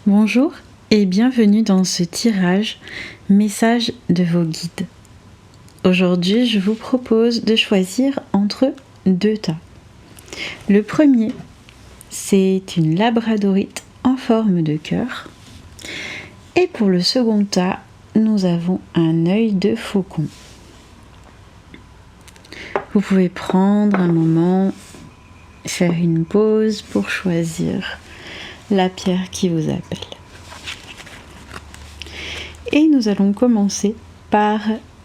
Bonjour et bienvenue dans ce tirage message de vos guides. Aujourd'hui, je vous propose de choisir entre deux tas. Le premier, c'est une labradorite en forme de cœur. Et pour le second tas, nous avons un œil de faucon. Vous pouvez prendre un moment, faire une pause pour choisir la pierre qui vous appelle. Et nous allons commencer par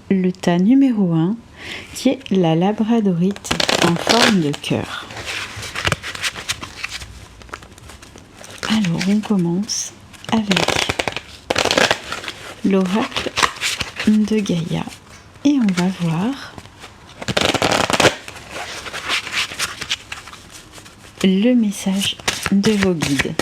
le tas numéro 1 qui est la labradorite en forme de cœur. Alors on commence avec l'oracle de Gaïa et on va voir le message de vos guides.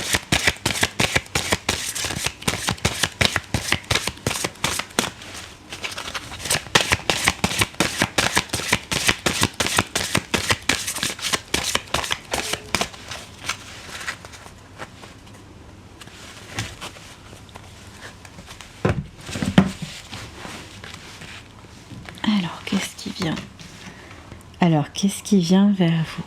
Alors, qu'est-ce qui vient vers vous?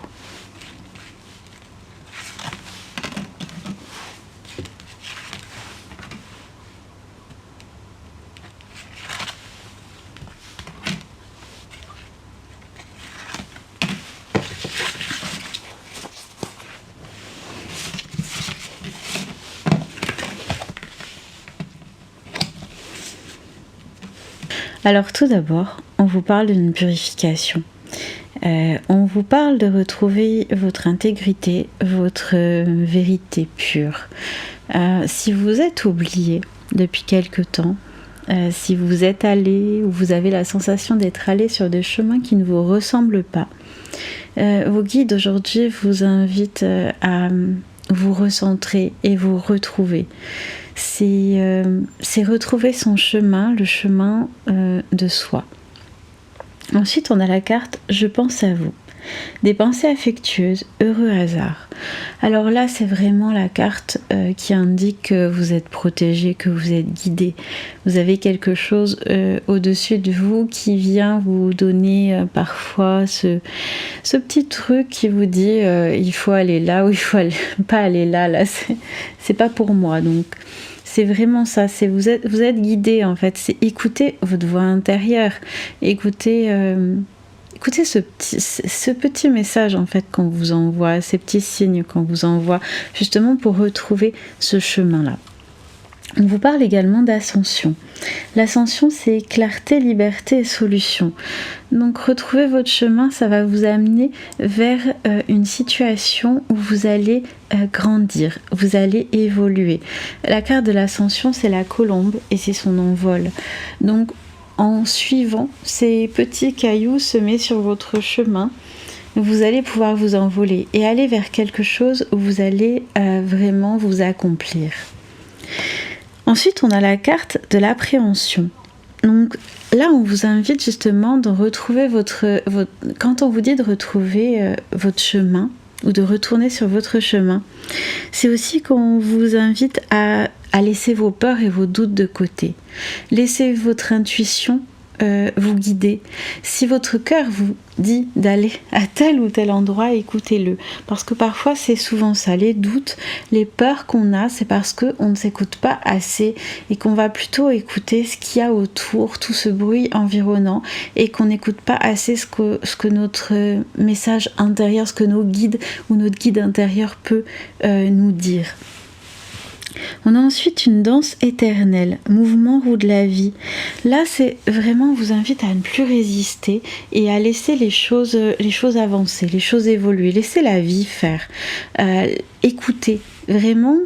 Alors tout d'abord, on vous parle d'une purification. On vous parle de retrouver votre intégrité, votre vérité pure. Si vous êtes oublié depuis quelque temps, si vous êtes allé ou vous avez la sensation d'être allé sur des chemins qui ne vous ressemblent pas, vos guides aujourd'hui vous invitent à vous recentrer et vous retrouver. C'est retrouver son chemin, le chemin de soi. Ensuite, on a la carte « Je pense à vous ». Des pensées affectueuses, heureux hasard. Alors là, c'est vraiment la carte qui indique que vous êtes protégé, que vous êtes guidé. Vous avez quelque chose au-dessus de vous qui vient vous donner parfois ce petit truc qui vous dit il faut aller là ou il faut pas aller là. Là, c'est pas pour moi. Donc, c'est vraiment ça. Vous êtes guidé en fait. C'est écouter votre voix intérieure. Écoutez ce petit message en fait qu'on vous envoie, ces petits signes qu'on vous envoie, justement pour retrouver ce chemin-là. On vous parle également d'ascension. L'ascension, c'est clarté, liberté et solution. Donc retrouver votre chemin, ça va vous amener vers une situation où vous allez grandir, vous allez évoluer. La carte de l'ascension, c'est la colombe et c'est son envol. Donc en suivant ces petits cailloux semés sur votre chemin, vous allez pouvoir vous envoler et aller vers quelque chose où vous allez vraiment vous accomplir. Ensuite, on a la carte de l'appréhension. Donc là, on vous invite justement de retrouver quand on vous dit de retrouver votre chemin ou de retourner sur votre chemin, c'est aussi qu'on vous invite à laisser vos peurs et vos doutes de côté. Laissez votre intuition vous guider. Si votre cœur vous dit d'aller à tel ou tel endroit, écoutez-le. Parce que parfois, c'est souvent ça. Les doutes, les peurs qu'on a, c'est parce qu'on ne s'écoute pas assez et qu'on va plutôt écouter ce qu'il y a autour, tout ce bruit environnant, et qu'on n'écoute pas assez ce que notre message intérieur, ce que nos guides ou notre guide intérieur peut nous dire. On a ensuite une danse éternelle, mouvement roue de la vie. Là, c'est vraiment, on vous invite à ne plus résister et à laisser les choses avancer, les choses évoluer, laisser la vie faire. Écoutez, vraiment,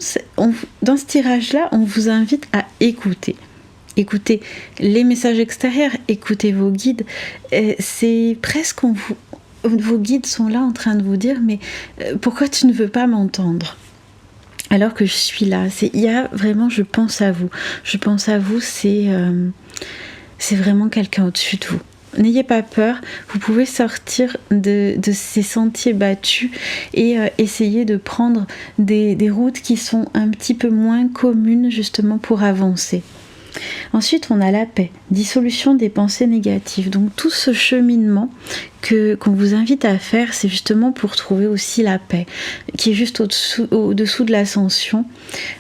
dans ce tirage-là, on vous invite à écouter. Écoutez les messages extérieurs, écoutez vos guides. C'est presque vos guides sont là en train de vous dire « mais pourquoi tu ne veux pas m'entendre ?» alors que je suis là. Il y a vraiment, je pense à vous. Je pense à vous, c'est vraiment quelqu'un au-dessus de vous. n'ayez pas peur, vous pouvez sortir de ces sentiers battus et essayer de prendre des routes qui sont un petit peu moins communes justement pour avancer. Ensuite, on a la paix, dissolution des pensées négatives. Donc tout ce cheminement qu'on vous invite à faire, c'est justement pour trouver aussi la paix, qui est juste au-dessous de l'ascension.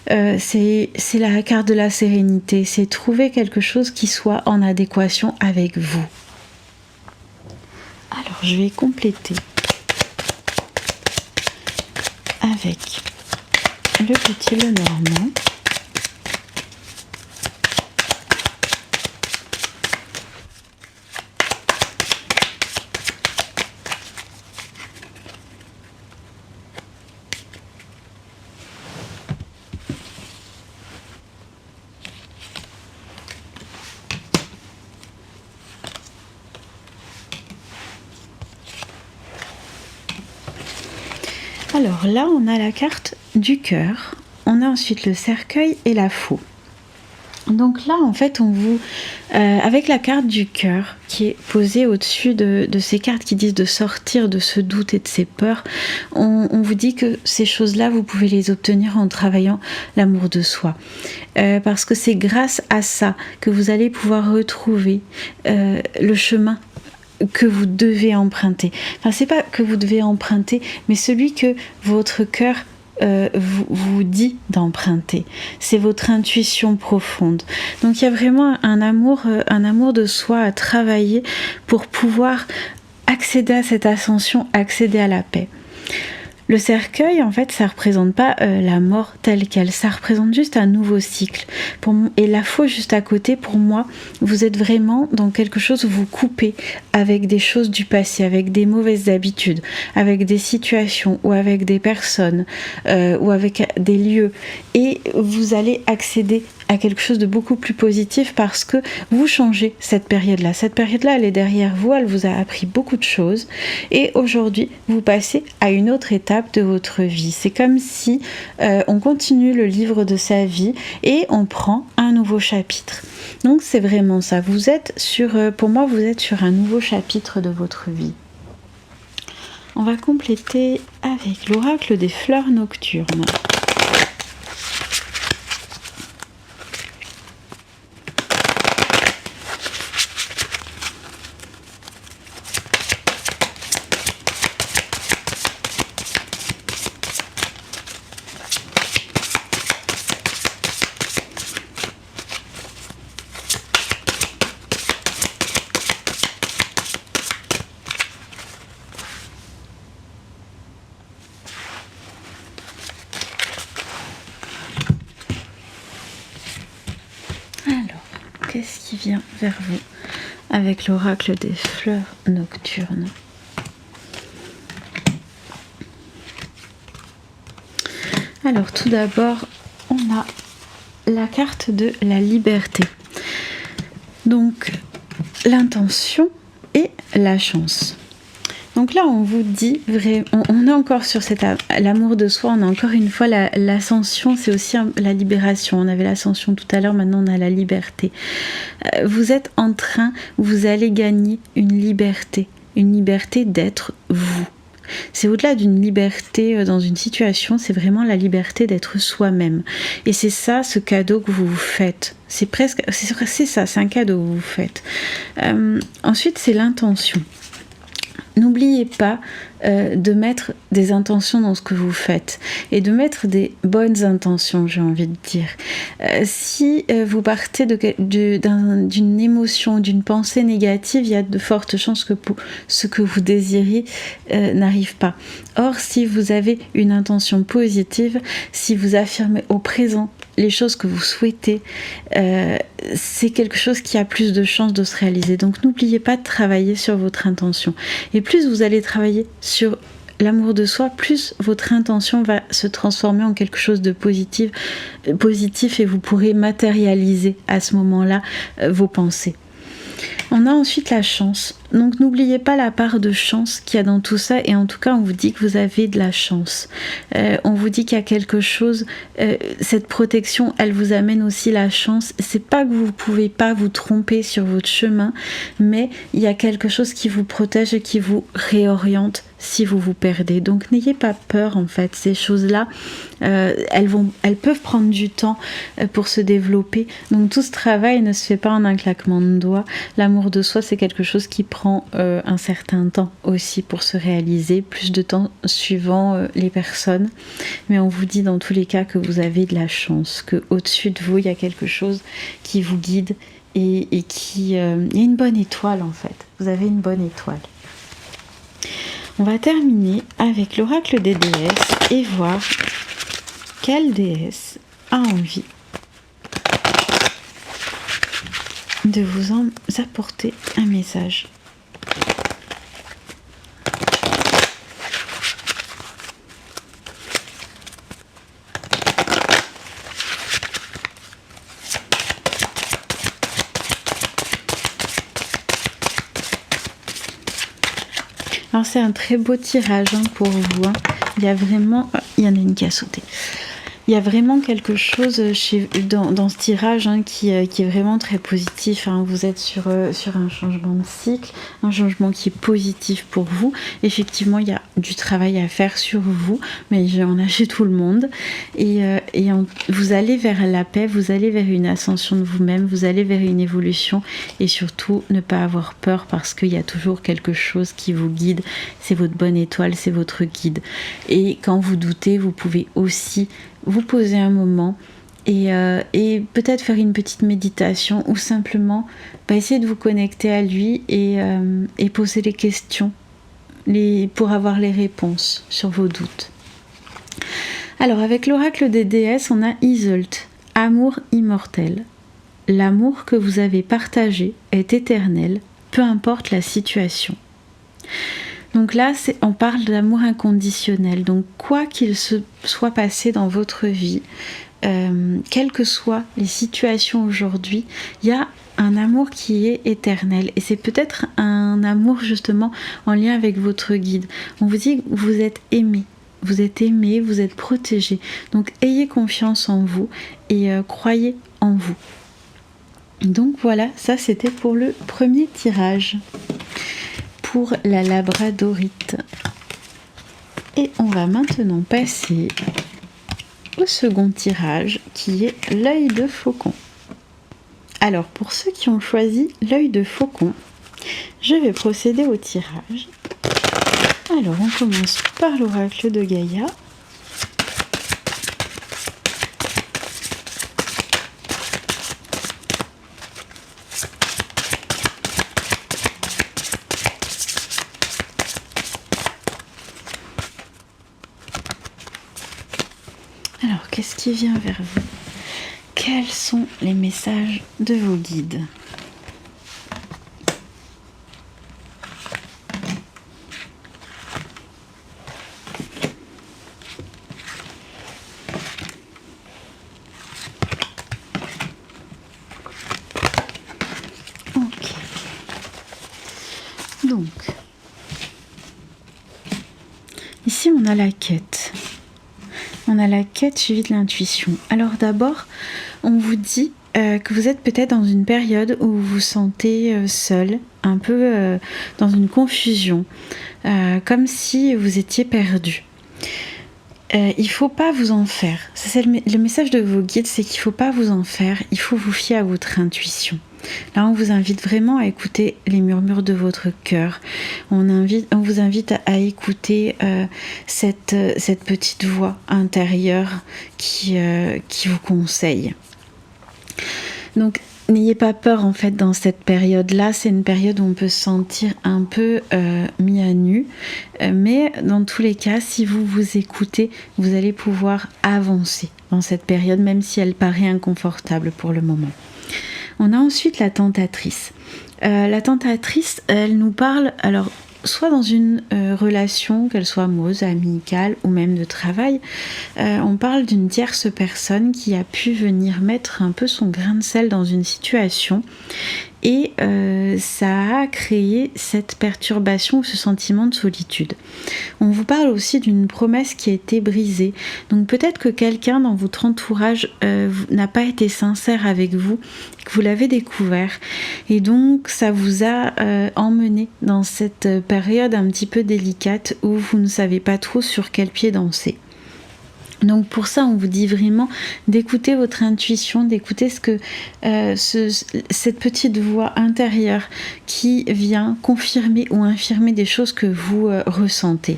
C'est la carte de la sérénité, c'est trouver quelque chose qui soit en adéquation avec vous. Alors, je vais compléter avec le petit Lenormand. Alors là, on a la carte du cœur, on a ensuite le cercueil et la faux. Donc là, en fait, avec la carte du cœur qui est posée au-dessus de ces cartes qui disent de sortir de ce doute et de ces peurs, on vous dit que ces choses-là, vous pouvez les obtenir en travaillant l'amour de soi. Parce que c'est grâce à ça que vous allez pouvoir retrouver le chemin que vous devez emprunter. Enfin, c'est pas que vous devez emprunter, mais celui que votre cœur vous dit d'emprunter. C'est votre intuition profonde. Donc il y a vraiment un amour de soi à travailler pour pouvoir accéder à cette ascension, accéder à la paix. Le cercueil, en fait, ça représente pas la mort telle qu'elle, ça représente juste un nouveau cycle. Et la faux juste à côté, pour moi, vous êtes vraiment dans quelque chose où vous coupez avec des choses du passé, avec des mauvaises habitudes, avec des situations ou avec des personnes ou avec des lieux. Et vous allez accéder à quelque chose de beaucoup plus positif parce que vous changez cette période-là. Cette période-là, elle est derrière vous, elle vous a appris beaucoup de choses et aujourd'hui, vous passez à une autre étape de votre vie. C'est comme si on continue le livre de sa vie et on prend un nouveau chapitre. Donc c'est vraiment ça. Pour moi, vous êtes sur un nouveau chapitre de votre vie. On va compléter avec l'oracle des fleurs nocturnes. Qu'est-ce qui vient vers vous avec l'oracle des fleurs nocturnes? Alors tout d'abord, on a la carte de la liberté. Donc l'intention et la chance. Donc là, on vous dit, on est encore sur l'amour de soi, on a encore une fois l'ascension, c'est aussi la libération. On avait l'ascension tout à l'heure, maintenant on a la liberté. Vous êtes en train, vous allez gagner une liberté d'être vous. C'est au-delà d'une liberté dans une situation, c'est vraiment la liberté d'être soi-même. Et c'est ça, ce cadeau que vous vous faites. C'est ça, c'est un cadeau que vous vous faites. Ensuite, c'est l'intention. N'oubliez pas de mettre des intentions dans ce que vous faites et de mettre des bonnes intentions, j'ai envie de dire. Si vous partez d'une émotion, d'une pensée négative, il y a de fortes chances que ce que vous désirez n'arrive pas. Or, si vous avez une intention positive, si vous affirmez au présent les choses que vous souhaitez, c'est quelque chose qui a plus de chances de se réaliser. Donc n'oubliez pas de travailler sur votre intention. Et plus vous allez travailler sur l'amour de soi, plus votre intention va se transformer en quelque chose de positif et vous pourrez matérialiser à ce moment-là vos pensées. On a ensuite la chance. Donc n'oubliez pas la part de chance qu'il y a dans tout ça, et en tout cas on vous dit que vous avez de la chance. On vous dit qu'il y a quelque chose, cette protection elle vous amène aussi la chance. C'est pas que vous ne pouvez pas vous tromper sur votre chemin, mais il y a quelque chose qui vous protège et qui vous réoriente si vous vous perdez. Donc n'ayez pas peur en fait, ces choses-là elles peuvent prendre du temps pour se développer. Donc tout ce travail ne se fait pas en un claquement de doigts. L'amour de soi c'est quelque chose qui prend un certain temps aussi pour se réaliser, plus de temps suivant les personnes. Mais on vous dit dans tous les cas que vous avez de la chance, que au-dessus de vous il y a quelque chose qui vous guide et qui... il y a une bonne étoile en fait. Vous avez une bonne étoile. On va terminer avec l'oracle des déesses et voir quelle déesse a envie de vous en apporter un message. Alors c'est un très beau tirage pour vous. Il y a vraiment... il y en a une qui a sauté. Il y a vraiment quelque chose dans ce tirage qui est vraiment très positif. Vous êtes sur un changement de cycle, un changement qui est positif pour vous. Effectivement, il y a du travail à faire sur vous, mais il y en a chez tout le monde. Vous allez vers la paix, vous allez vers une ascension de vous-même, vous allez vers une évolution, et surtout ne pas avoir peur parce qu'il y a toujours quelque chose qui vous guide. C'est votre bonne étoile, c'est votre guide. Et quand vous doutez, vous pouvez aussi vous poser un moment et peut-être faire une petite méditation ou simplement essayer de vous connecter à lui et poser les questions pour avoir les réponses sur vos doutes. Alors avec l'oracle des déesses, on a Iseult, amour immortel. L'amour que vous avez partagé est éternel, peu importe la situation. Donc là, on parle d'amour inconditionnel. Donc quoi qu'il se soit passé dans votre vie, quelles que soient les situations aujourd'hui, il y a un amour qui est éternel. Et c'est peut-être un amour justement en lien avec votre guide. On vous dit que vous êtes aimé. Vous êtes aimé, vous êtes protégé. Donc ayez confiance en vous et croyez en vous. Donc voilà, ça c'était pour le premier tirage. Pour la labradorite. Et on va maintenant passer au second tirage qui est l'œil de faucon. Alors pour ceux qui ont choisi l'œil de faucon, je vais procéder au tirage. Alors on commence par l'oracle de Gaïa. Alors, qu'est-ce qui vient vers vous? Quels sont les messages de vos guides? Ok. Donc, ici on a la quête. On a la quête suivie de l'intuition. Alors d'abord, on vous dit que vous êtes peut-être dans une période où vous vous sentez seul, un peu dans une confusion, comme si vous étiez perdu. Il ne faut pas vous en faire. C'est le message de vos guides, c'est qu'il ne faut pas vous en faire, il faut vous fier à votre intuition. Là, on vous invite vraiment à écouter les murmures de votre cœur. On vous invite à écouter cette petite voix intérieure qui vous conseille. Donc, n'ayez pas peur en fait dans cette période-là. C'est une période où on peut se sentir un peu mis à nu. Mais dans tous les cas, si vous vous écoutez, vous allez pouvoir avancer dans cette période, même si elle paraît inconfortable pour le moment. On a ensuite la tentatrice. La tentatrice, elle nous parle, alors soit dans une relation, qu'elle soit amoureuse, amicale ou même de travail, on parle d'une tierce personne qui a pu venir mettre un peu son grain de sel dans une situation et ça a créé cette perturbation ou ce sentiment de solitude. On vous parle aussi d'une promesse qui a été brisée. Donc peut-être que quelqu'un dans votre entourage n'a pas été sincère avec vous, que vous l'avez découvert, et donc ça vous a emmené dans cette période un petit peu délicate où vous ne savez pas trop sur quel pied danser. Donc pour ça, on vous dit vraiment d'écouter votre intuition, d'écouter ce que cette petite voix intérieure qui vient confirmer ou infirmer des choses que vous ressentez.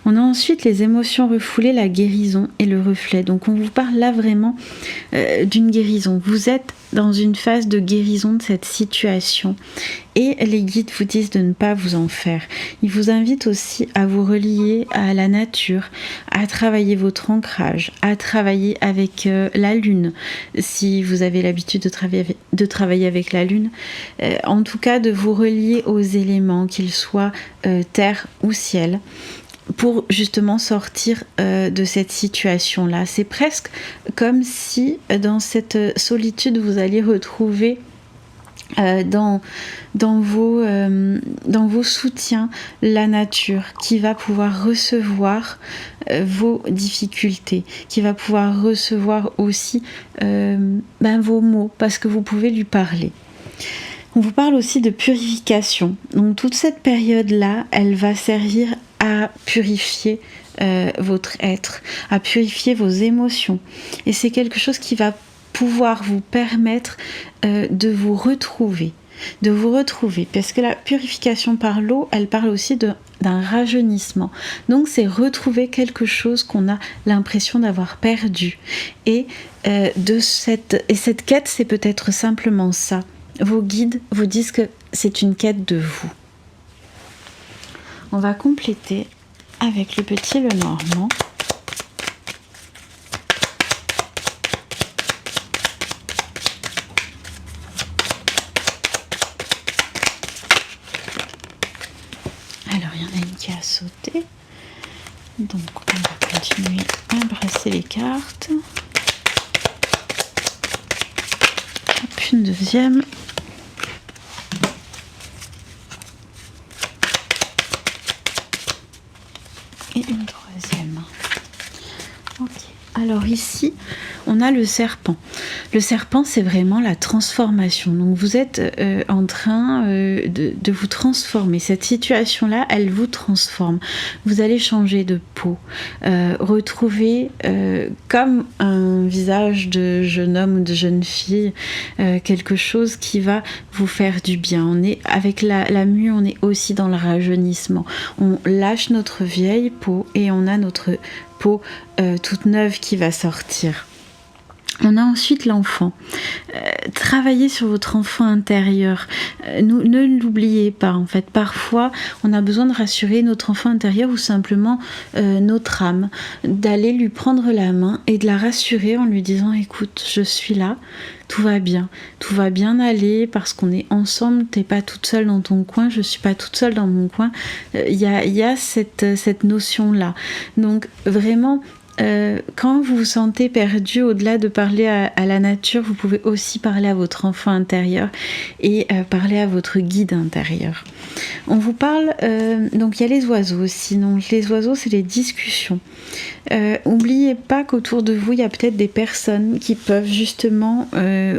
On a ensuite les émotions refoulées, la guérison et le reflet. Donc on vous parle là vraiment d'une guérison. Vous êtes dans une phase de guérison de cette situation et les guides vous disent de ne pas vous en faire. Ils vous invitent aussi à vous relier à la nature, à travailler votre ancrage, à travailler avec la lune, si vous avez l'habitude de travailler avec la lune. En tout cas, de vous relier aux éléments, qu'ils soient terre ou ciel, pour justement sortir de cette situation-là. C'est presque comme si dans cette solitude, vous alliez retrouver dans vos soutiens la nature qui va pouvoir recevoir vos difficultés, qui va pouvoir recevoir aussi vos mots, parce que vous pouvez lui parler. On vous parle aussi de purification. Donc toute cette période-là, elle va servir à purifier votre être, à purifier vos émotions. Et c'est quelque chose qui va pouvoir vous permettre de vous retrouver. Parce que la purification par l'eau, elle parle aussi d'un rajeunissement. Donc c'est retrouver quelque chose qu'on a l'impression d'avoir perdu. Et cette quête, c'est peut-être simplement ça. Vos guides vous disent que c'est une quête de vous. On va compléter avec le petit Lenormand. Alors, il y en a une qui a sauté. Donc, on va continuer à brasser les cartes. Hop, une deuxième. Et une troisième. Ok. Alors ici, on a le serpent. Le serpent, c'est vraiment la transformation. Donc vous êtes en train de vous transformer. Cette situation-là, elle vous transforme. Vous allez changer de peau, retrouver comme un visage de jeune homme ou de jeune fille, quelque chose qui va vous faire du bien. On est avec la mue, on est aussi dans le rajeunissement. On lâche notre vieille peau et on a notre peau toute neuve qui va sortir. On a ensuite l'enfant. Travaillez sur votre enfant intérieur. Ne l'oubliez pas, en fait. Parfois, on a besoin de rassurer notre enfant intérieur ou simplement notre âme, d'aller lui prendre la main et de la rassurer en lui disant « Écoute, je suis là, tout va bien aller parce qu'on est ensemble, t'es pas toute seule dans ton coin, je suis pas toute seule dans mon coin. » Il y a cette notion-là. Donc, vraiment... quand vous vous sentez perdu, au-delà de parler à la nature, vous pouvez aussi parler à votre enfant intérieur et parler à votre guide intérieur. On vous parle, donc il y a les oiseaux aussi. Donc les oiseaux, c'est les discussions. N'oubliez pas qu'autour de vous, il y a peut-être des personnes qui peuvent justement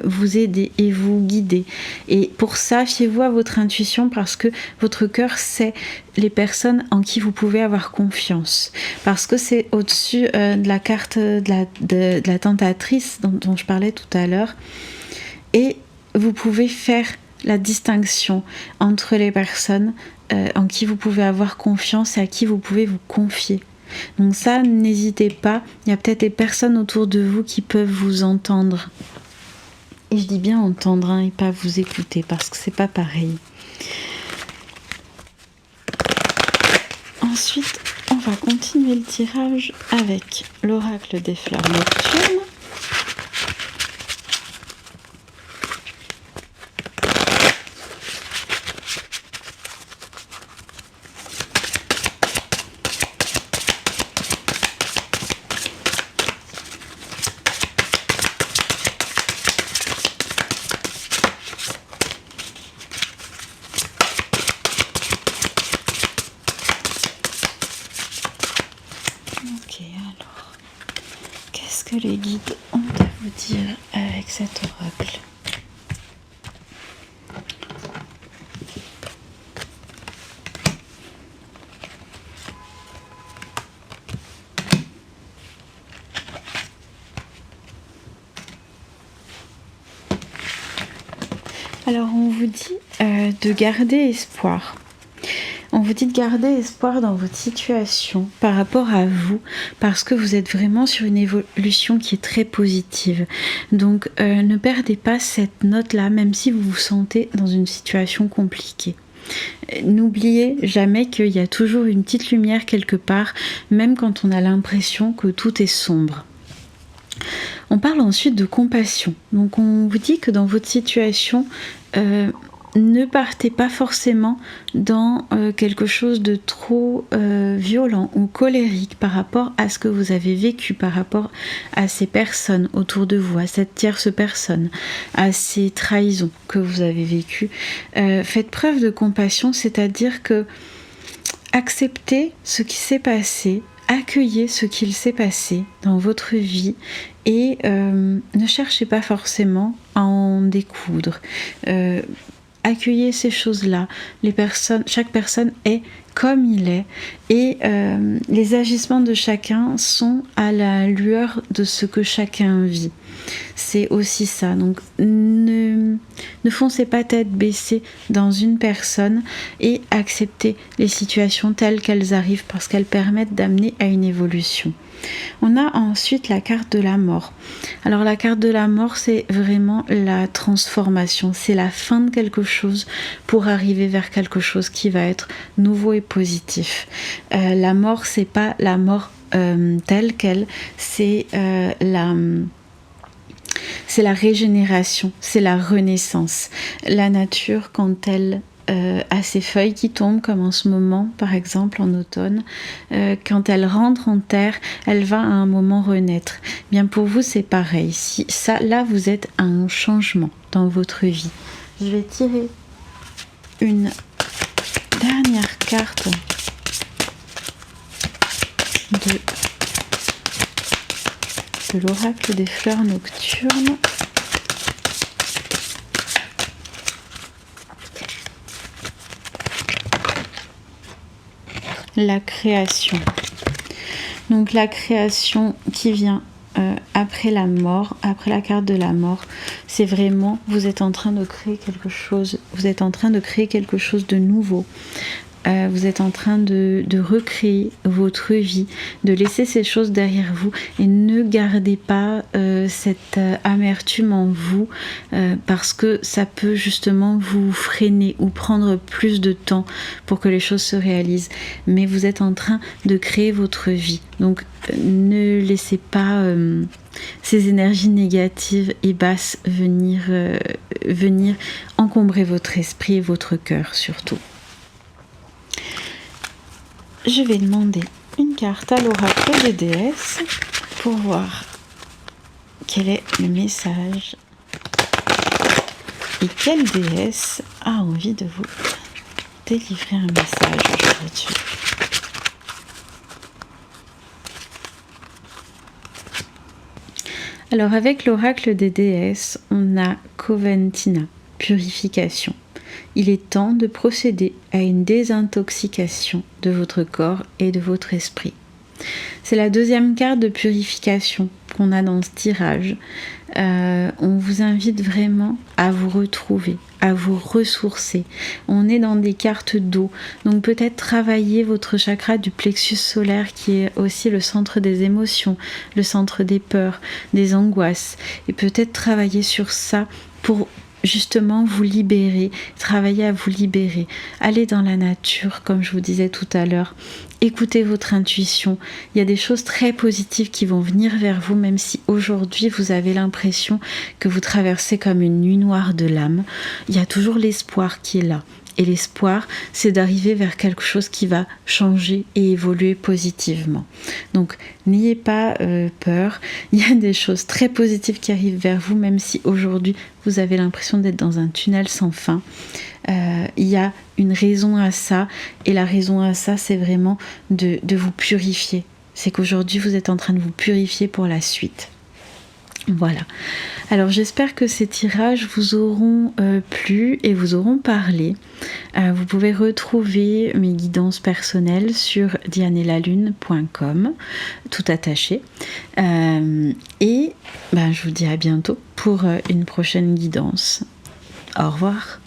vous aider et vous guider. Et pour ça, fiez-vous à votre intuition parce que votre cœur sait les personnes en qui vous pouvez avoir confiance. Parce que c'est au-dessus de la carte de la tentatrice dont je parlais tout à l'heure. Et vous pouvez faire la distinction entre les personnes en qui vous pouvez avoir confiance et à qui vous pouvez vous confier. Donc ça, n'hésitez pas, il y a peut-être des personnes autour de vous qui peuvent vous entendre. Et je dis bien entendre et pas vous écouter parce que c'est pas pareil. Ensuite, on va continuer le tirage avec l'oracle des fleurs nocturnes. les guides ont à vous dire avec cet oracle? Alors on vous dit de garder espoir. On vous dit de garder espoir dans votre situation par rapport à vous, parce que vous êtes vraiment sur une évolution qui est très positive. Donc ne perdez pas cette note-là, même si vous vous sentez dans une situation compliquée. N'oubliez jamais qu'il y a toujours une petite lumière quelque part, même quand on a l'impression que tout est sombre. On parle ensuite de compassion. Donc on vous dit que dans votre situation, ne partez pas forcément dans quelque chose de trop violent ou colérique par rapport à ce que vous avez vécu, par rapport à ces personnes autour de vous, à cette tierce personne, à ces trahisons que vous avez vécues. Faites preuve de compassion, c'est-à-dire que acceptez ce qui s'est passé, accueillez ce qu'il s'est passé dans votre vie et ne cherchez pas forcément à en découdre. Accueillez ces choses-là. Chaque personne est comme il est et les agissements de chacun sont à la lueur de ce que chacun vit. C'est aussi ça. Donc ne foncez pas tête baissée dans une personne et acceptez les situations telles qu'elles arrivent parce qu'elles permettent d'amener à une évolution. On a ensuite la carte de la mort. Alors la carte de la mort, c'est vraiment la transformation, c'est la fin de quelque chose pour arriver vers quelque chose qui va être nouveau et positif. La mort, c'est pas la mort telle qu'elle, c'est la régénération, c'est la renaissance. La nature, quand elle à ses feuilles qui tombent, comme en ce moment par exemple en automne, quand elle rentre en terre, elle va à un moment renaître. Bien pour vous c'est pareil, si ça, là vous êtes à un changement dans votre vie. Je vais tirer une dernière carte de l'oracle des fleurs nocturnes. La création. Donc la création qui vient après la mort, après la carte de la mort, c'est vraiment, vous êtes en train de créer quelque chose, vous êtes en train de créer quelque chose de nouveau. Vous êtes en train de recréer votre vie, de laisser ces choses derrière vous et ne gardez pas cette amertume en vous parce que ça peut justement vous freiner ou prendre plus de temps pour que les choses se réalisent. Mais vous êtes en train de créer votre vie. Donc ne laissez pas ces énergies négatives et basses venir encombrer votre esprit et votre cœur surtout. Je vais demander une carte à l'oracle des déesses pour voir quel est le message et quelle déesse a envie de vous délivrer un message aujourd'hui. Alors avec l'oracle des déesses, on a Coventina, purification. Il est temps de procéder à une désintoxication de votre corps et de votre esprit. C'est la deuxième carte de purification qu'on a dans ce tirage. On vous invite vraiment à vous retrouver, à vous ressourcer. On est dans des cartes d'eau, donc peut-être travailler votre chakra du plexus solaire qui est aussi le centre des émotions, le centre des peurs, des angoisses, et peut-être travailler sur ça pour justement vous libérer, travailler à vous libérer, aller dans la nature comme je vous disais tout à l'heure, écoutez votre intuition, il y a des choses très positives qui vont venir vers vous même si aujourd'hui vous avez l'impression que vous traversez comme une nuit noire de l'âme, il y a toujours l'espoir qui est là. Et l'espoir, c'est d'arriver vers quelque chose qui va changer et évoluer positivement. Donc, n'ayez pas peur. Il y a des choses très positives qui arrivent vers vous, même si aujourd'hui, vous avez l'impression d'être dans un tunnel sans fin. Il y a une raison à ça. Et la raison à ça, c'est vraiment de vous purifier. C'est qu'aujourd'hui, vous êtes en train de vous purifier pour la suite. Voilà. Alors j'espère que ces tirages vous auront plu et vous auront parlé. Vous pouvez retrouver mes guidances personnelles sur dianelalune.com, tout attaché. Et je vous dis à bientôt pour une prochaine guidance. Au revoir.